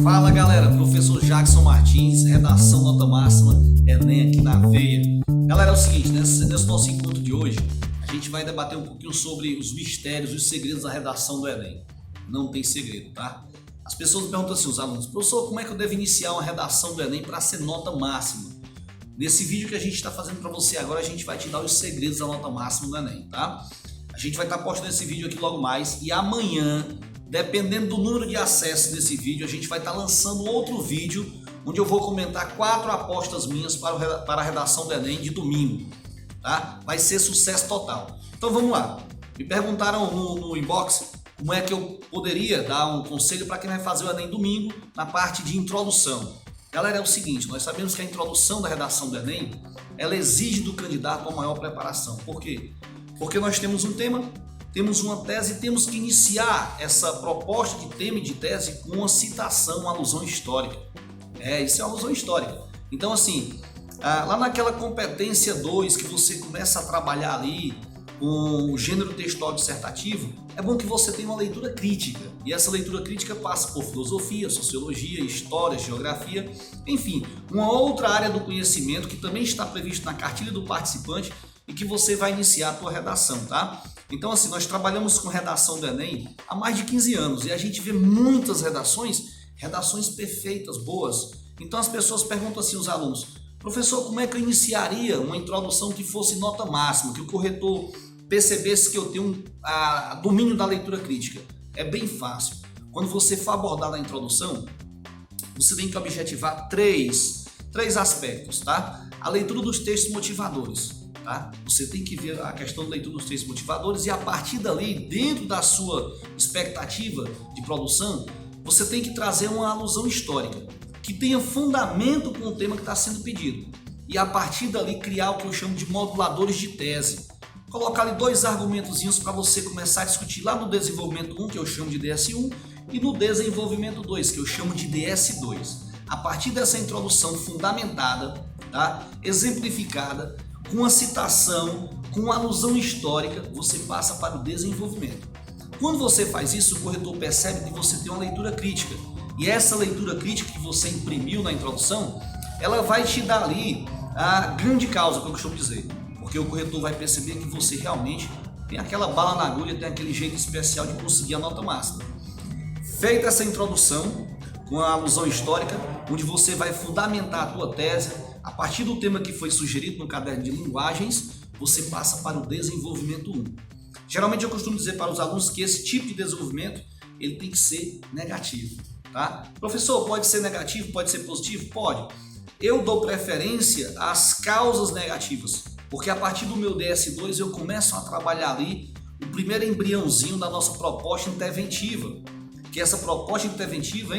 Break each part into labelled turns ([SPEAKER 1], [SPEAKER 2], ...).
[SPEAKER 1] Fala galera, professor Jackson Martins, redação nota máxima, Enem aqui na veia. Galera, é o seguinte, nesse nosso encontro de hoje, a gente vai debater um pouquinho sobre os mistérios, os segredos da redação do Enem. Não tem segredo, tá? As pessoas me perguntam assim, os alunos, professor, como é que eu devo iniciar uma redação do Enem para ser nota máxima? Nesse vídeo que a gente está fazendo para você agora, a gente vai te dar os segredos da nota máxima do Enem, tá? A gente vai estar postando esse vídeo aqui logo mais e amanhã, dependendo do número de acessos desse vídeo, a gente vai estar lançando outro vídeo onde eu vou comentar 4 apostas minhas para a redação do Enem de domingo, tá? Vai ser sucesso total. Então vamos lá. Me perguntaram no inbox como é que eu poderia dar um conselho para quem vai fazer o Enem domingo na parte de introdução. Galera, é o seguinte, nós sabemos que a introdução da redação do Enem, ela exige do candidato uma maior preparação. Por quê? Porque nós temos um tema, temos uma tese e temos que iniciar essa proposta de tema e de tese com uma citação, uma alusão histórica. Isso é uma alusão histórica. Então, assim, lá naquela competência 2 que você começa a trabalhar ali com o gênero textual dissertativo, é bom que você tenha uma leitura crítica. E essa leitura crítica passa por filosofia, sociologia, história, geografia, enfim, uma outra área do conhecimento que também está prevista na cartilha do participante e que você vai iniciar a tua redação, tá? Então, assim, nós trabalhamos com redação do Enem há mais de 15 anos e a gente vê muitas redações perfeitas, boas. Então, as pessoas perguntam assim, os alunos, professor, como é que eu iniciaria uma introdução que fosse nota máxima, que o corretor percebesse que eu tenho domínio da leitura crítica? É bem fácil. Quando você for abordar na introdução, você tem que objetivar três aspectos, tá? A leitura dos textos motivadores. Tá? Você tem que ver a questão da leitura dos textos motivadores e a partir dali, dentro da sua expectativa de produção, você tem que trazer uma alusão histórica que tenha fundamento com o tema que está sendo pedido e a partir dali criar o que eu chamo de moduladores de tese. Colocar ali 2 argumentozinhos para você começar a discutir lá no desenvolvimento 1, que eu chamo de DS1, e no desenvolvimento 2, que eu chamo de DS2. A partir dessa introdução fundamentada, tá? Exemplificada, com uma citação, com uma alusão histórica, você passa para o desenvolvimento. Quando você faz isso, o corretor percebe que você tem uma leitura crítica. E essa leitura crítica que você imprimiu na introdução, ela vai te dar ali a grande causa, que eu costumo dizer. Porque o corretor vai perceber que você realmente tem aquela bala na agulha, tem aquele jeito especial de conseguir a nota máxima. Feita essa introdução, com a alusão histórica, onde você vai fundamentar a tua tese, a partir do tema que foi sugerido no caderno de linguagens, você passa para o desenvolvimento 1. Geralmente eu costumo dizer para os alunos que esse tipo de desenvolvimento ele tem que ser negativo. Tá? Professor, pode ser negativo, pode ser positivo? Pode. Eu dou preferência às causas negativas, porque a partir do meu DS2 eu começo a trabalhar ali o primeiro embriãozinho da nossa proposta interventiva. Que essa proposta interventiva,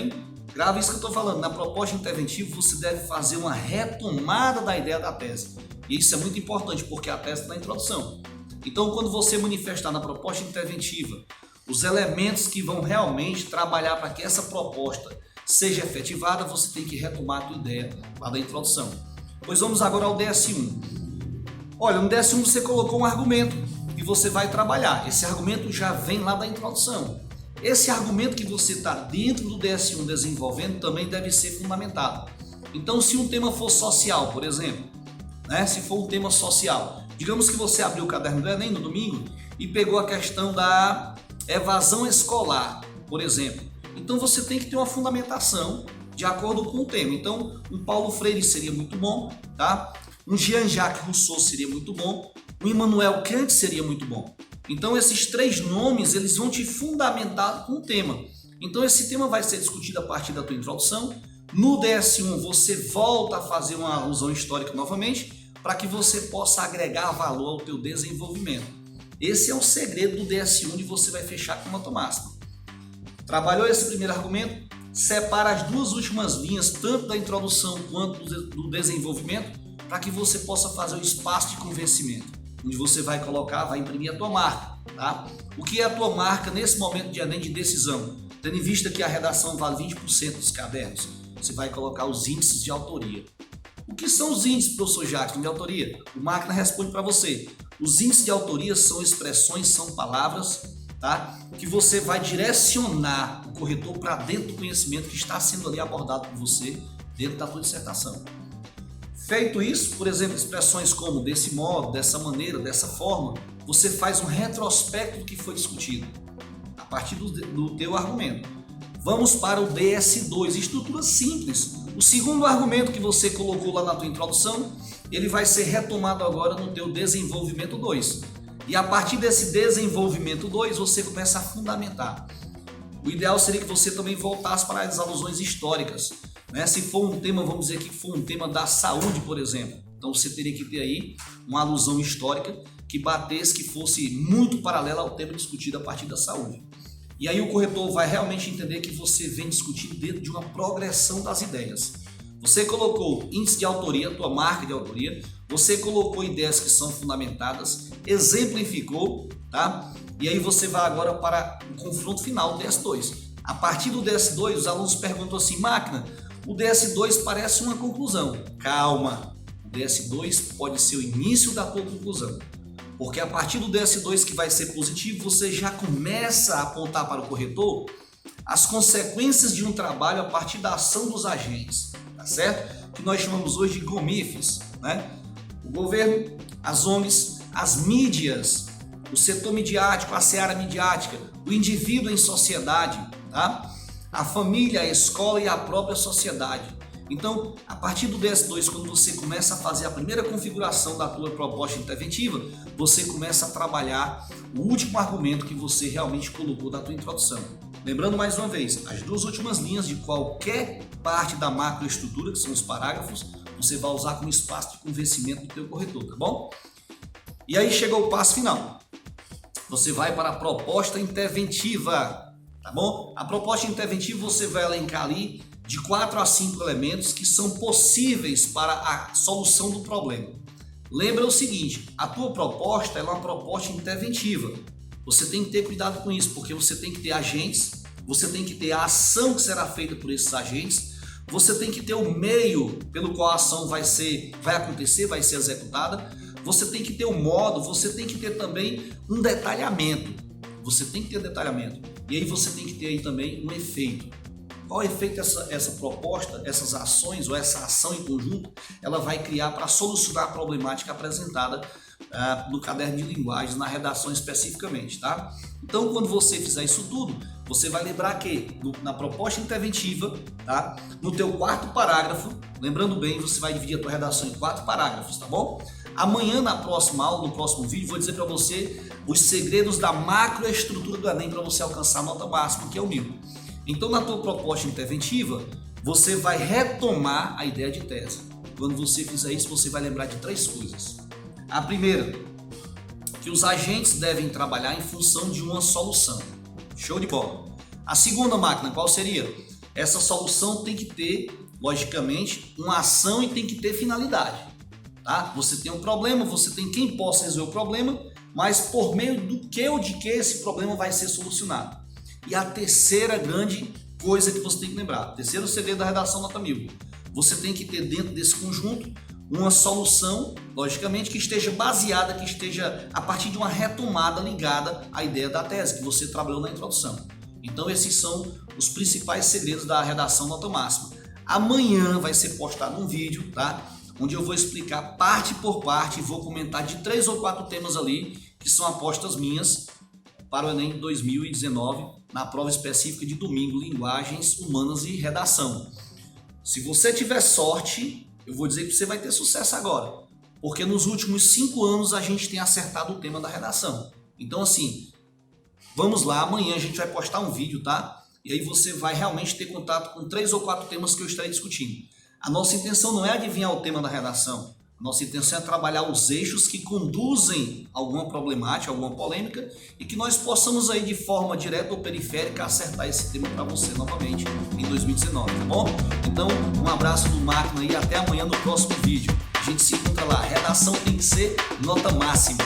[SPEAKER 1] grave isso que eu estou falando, na proposta interventiva você deve fazer uma retomada da ideia da tese. E isso é muito importante porque a tese está na introdução. Então, quando você manifestar na proposta interventiva os elementos que vão realmente trabalhar para que essa proposta seja efetivada, você tem que retomar a tua ideia lá da introdução. Pois vamos agora ao DS1. Olha, no DS1 você colocou um argumento e você vai trabalhar. Esse argumento já vem lá da introdução. Esse argumento que você está dentro do DS1 desenvolvendo também deve ser fundamentado. Então, se um tema for social, por exemplo, se for um tema social, digamos que você abriu o caderno do Enem no domingo e pegou a questão da evasão escolar, por exemplo. Então, você tem que ter uma fundamentação de acordo com o tema. Então, um Paulo Freire seria muito bom, tá? Um Jean-Jacques Rousseau seria muito bom, um Immanuel Kant seria muito bom. Então, esses 3 nomes, eles vão te fundamentar com o tema. Então, esse tema vai ser discutido a partir da tua introdução. No DS1, você volta a fazer uma alusão histórica novamente, para que você possa agregar valor ao teu desenvolvimento. Esse é o segredo do DS1, onde você vai fechar com nota máxima. Trabalhou esse primeiro argumento, separa as 2 últimas linhas, tanto da introdução quanto do desenvolvimento, para que você possa fazer o espaço de convencimento, onde você vai colocar, vai imprimir a tua marca, tá? O que é a tua marca nesse momento de Enem de decisão? Tendo em vista que a redação vale 20% dos cadernos, você vai colocar os índices de autoria. O que são os índices, professor Jackson, de autoria? O Máquina responde para você. Os índices de autoria são expressões, são palavras, tá? Que você vai direcionar o corretor para dentro do conhecimento que está sendo ali abordado por você dentro da tua dissertação. Feito isso, por exemplo, expressões como desse modo, dessa maneira, dessa forma, você faz um retrospecto do que foi discutido a partir do teu argumento. Vamos para o DS2, estrutura simples. O segundo argumento que você colocou lá na tua introdução, ele vai ser retomado agora no teu desenvolvimento 2. E a partir desse desenvolvimento 2, você começa a fundamentar. O ideal seria que você também voltasse para as alusões históricas, né? Se for um tema, vamos dizer que for um tema da saúde, por exemplo, então você teria que ter aí uma alusão histórica que batesse, que fosse muito paralela ao tema discutido a partir da saúde. E aí o corretor vai realmente entender que você vem discutindo dentro de uma progressão das ideias. Você colocou índice de autoria, tua marca de autoria, você colocou ideias que são fundamentadas, exemplificou, tá? E aí você vai agora para o confronto final, o DS2. A partir do DS2, os alunos perguntam assim, máquina, o DS2 parece uma conclusão. Calma, o DS2 pode ser o início da tua conclusão. Porque a partir do DS2 que vai ser positivo, você já começa a apontar para o corretor as consequências de um trabalho a partir da ação dos agentes, tá certo? Que nós chamamos hoje de GOMIFs, né? O governo, as ONGs, as mídias, o setor midiático, a seara midiática, o indivíduo em sociedade, tá? A família, a escola e a própria sociedade. Então, a partir do DS2, quando você começa a fazer a primeira configuração da tua proposta interventiva, você começa a trabalhar o último argumento que você realmente colocou da tua introdução. Lembrando mais uma vez, as duas últimas linhas de qualquer parte da macroestrutura, que são os parágrafos, você vai usar como espaço de convencimento do teu corretor, tá bom? E aí chega o passo final. Você vai para a proposta interventiva, tá bom? A proposta interventiva você vai elencar ali de 4 a 5 elementos que são possíveis para a solução do problema. Lembra o seguinte, a tua proposta é uma proposta interventiva. Você tem que ter cuidado com isso, porque você tem que ter agentes, você tem que ter a ação que será feita por esses agentes, você tem que ter o meio pelo qual a ação vai acontecer, vai ser executada, você tem que ter o modo, você tem que ter também um detalhamento. Você tem que ter detalhamento. E aí você tem que ter aí também um efeito. Qual efeito essa proposta, essas ações ou essa ação em conjunto, ela vai criar para solucionar a problemática apresentada no caderno de linguagens, na redação especificamente, tá? Então, quando você fizer isso tudo, você vai lembrar que na proposta interventiva, tá? No teu 4º parágrafo, lembrando bem, você vai dividir a tua redação em 4 parágrafos, tá bom? Amanhã, na próxima aula, no próximo vídeo, vou dizer para você os segredos da macroestrutura do Enem para você alcançar a nota máxima, que é o 1000. Então, na tua proposta interventiva, você vai retomar a ideia de tese. Quando você fizer isso, você vai lembrar de 3 coisas. A primeira, que os agentes devem trabalhar em função de uma solução. Show de bola. A segunda, máquina, qual seria? Essa solução tem que ter, logicamente, uma ação e tem que ter finalidade. Tá? Você tem um problema, você tem quem possa resolver o problema, mas por meio do que ou de que esse problema vai ser solucionado. E a terceira grande coisa que você tem que lembrar, o terceiro segredo da redação nota 1000, você tem que ter dentro desse conjunto uma solução, logicamente, que esteja baseada, que esteja a partir de uma retomada ligada à ideia da tese que você trabalhou na introdução. Então esses são os principais segredos da redação nota máxima. Amanhã vai ser postado um vídeo, tá? Onde eu vou explicar parte por parte e vou comentar de 3 ou 4 temas ali que são apostas minhas para o Enem 2019, na prova específica de domingo, linguagens humanas e redação. Se você tiver sorte, eu vou dizer que você vai ter sucesso agora, porque nos últimos 5 anos a gente tem acertado o tema da redação. Então assim, vamos lá, amanhã a gente vai postar um vídeo, tá? E aí você vai realmente ter contato com 3 ou 4 temas que eu estarei discutindo. A nossa intenção não é adivinhar o tema da redação. A nossa intenção é trabalhar os eixos que conduzem a alguma problemática, alguma polêmica, e que nós possamos aí de forma direta ou periférica acertar esse tema para você novamente em 2019, tá bom? Então, um abraço do Máquina e até amanhã no próximo vídeo. A gente se encontra lá. Redação tem que ser nota máxima.